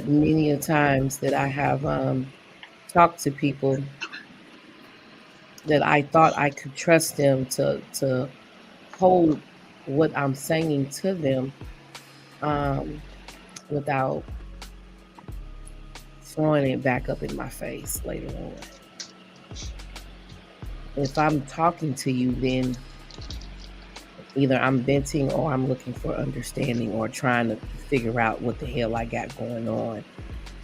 many a times that I have talked to people that I thought I could trust them to hold what I'm saying to them um, without throwing it back up in my face later on. If I'm talking to you, then either I'm venting or I'm looking for understanding or trying to figure out what the hell I got going on.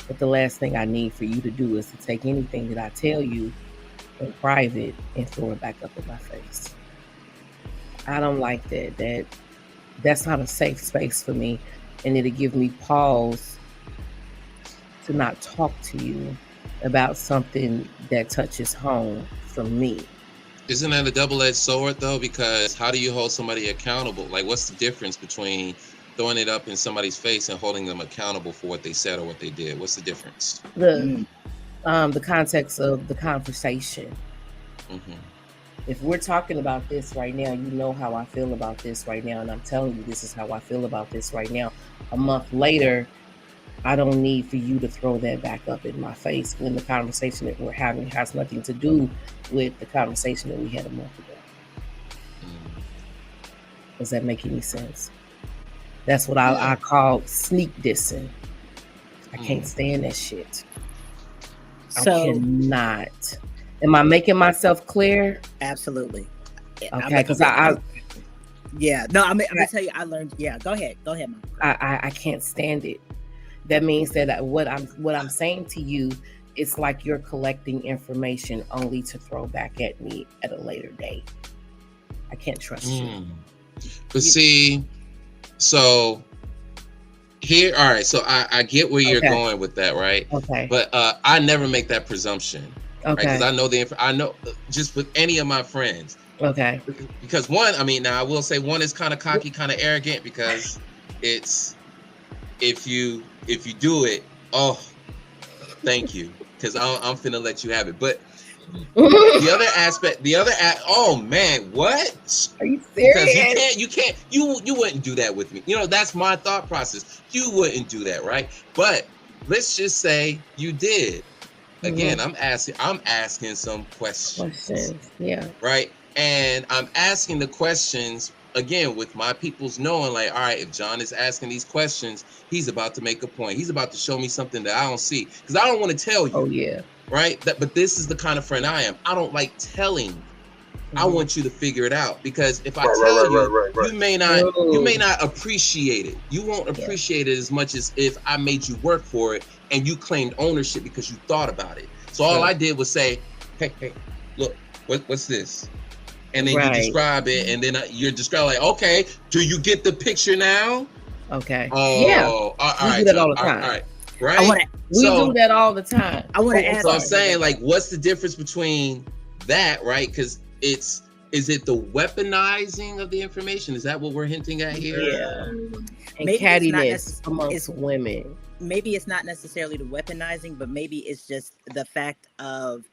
But the last thing I need for you to do is to take anything that I tell you in private and throw it back up in my face. I don't like that. That's not a safe space for me, and it'll give me pause to not talk to you about something that touches home for me. Isn't that a double-edged sword though? Because how do you hold somebody accountable? Like, what's the difference between throwing it up in somebody's face and holding them accountable for what they said or what they did? What's the difference? The context of the conversation. Mm-hmm. If we're talking about this right now, you know how I feel about this right now, and I'm telling you this is how I feel about this right now. A month later, I don't need for you to throw that back up in my face when the conversation that we're having has nothing to do with the conversation that we had a month ago. Does that make any sense? That's what I call sneak dissing. I can't stand that shit. So, I cannot. Am I making myself clear? Absolutely. Okay, because yeah. No, I'm gonna tell you. I learned. Yeah, go ahead, Mom. I can't stand it. That means that what I'm saying to you, it's like you're collecting information only to throw back at me at a later date. I can't trust you. But see, so here, all right. So I get where you're going with that, right? Okay. But I never make that presumption. Okay. Because I know I know just with any of my friends. Okay. Because one, I mean, now I will say one is kind of cocky, kind of arrogant, because it's if you do it, oh, thank you, because I'm finna let you have it. But the other aspect, oh man, what? Are you serious? Because you wouldn't do that with me. You know, that's my thought process. You wouldn't do that, right? But let's just say you did. Again, I'm asking some questions. Yeah. Right? And I'm asking the questions again with my people's knowing, like, all right, if John is asking these questions, he's about to make a point. He's about to show me something that I don't see. Because I don't want to tell you. Oh, yeah. Right? But this is the kind of friend I am. I don't like telling. I want you to figure it out. Because if I tell you, you may not appreciate it. You won't appreciate it as much as if I made you work for it and you claimed ownership because you thought about it. So all I did was say, hey, look, what's this? And then you describe it, and then you're describing like, okay, do you get the picture now? Okay. Oh, yeah. All we right. do that all the time. All right. Right? We do that all the time. I want to ask. So I'm saying, like, what's the difference between that, right? Because is it the weaponizing of the information? Is that what we're hinting at here? Yeah. And cattiness amongst women. Maybe it's not necessarily the weaponizing, but maybe it's just the fact of,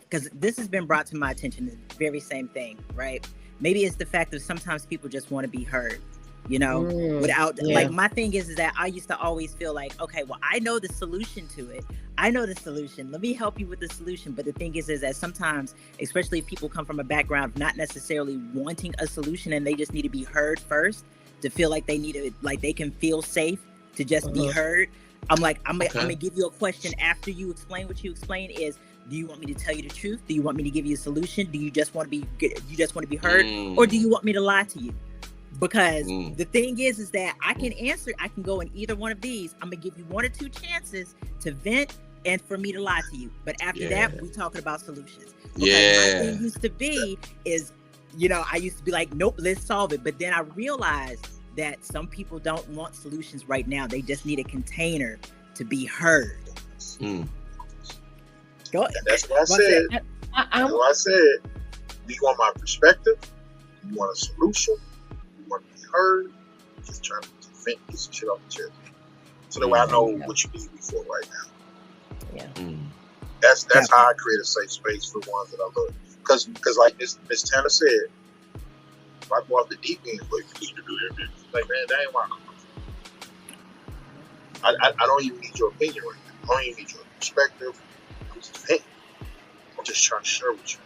because this has been brought to my attention, the very same thing, right? Maybe it's the fact that sometimes people just want to be heard, you know, without, like, my thing is that I used to always feel like, okay, well, I know the solution to it. I know the solution. Let me help you with the solution. But the thing is that sometimes, especially if people come from a background of not necessarily wanting a solution and they just need to be heard first, to feel like they need it, like they can feel safe to just be heard. I'm like, I'm gonna give you a question after you explain what you explain. Is, do you want me to tell you the truth? Do you want me to give you a solution? Do you just want to be heard, or do you want me to lie to you? Because the thing is that I can answer. I can go in either one of these. I'm gonna give you one or two chances to vent and for me to lie to you. But after that, we're talking about solutions. Because my thing used to be is, you know, I used to be like, nope, let's solve it. But then I realized that some people don't want solutions right now. They just need a container to be heard. Go. That's what I said. That's what I said. Do you want my perspective? Do you want a solution? Do you want to be heard? Just trying to vent, get some shit off the chest. So that way I know what you need me for right now. Yeah. That's how I create a safe space for the ones that I love. Because like Miss Tanner said, if I go off the deep end, like, you need to do that, like, man, that ain't why I come. I don't even need your opinion right now. I don't even need your perspective. I'm just venting. I'm just trying to share with you.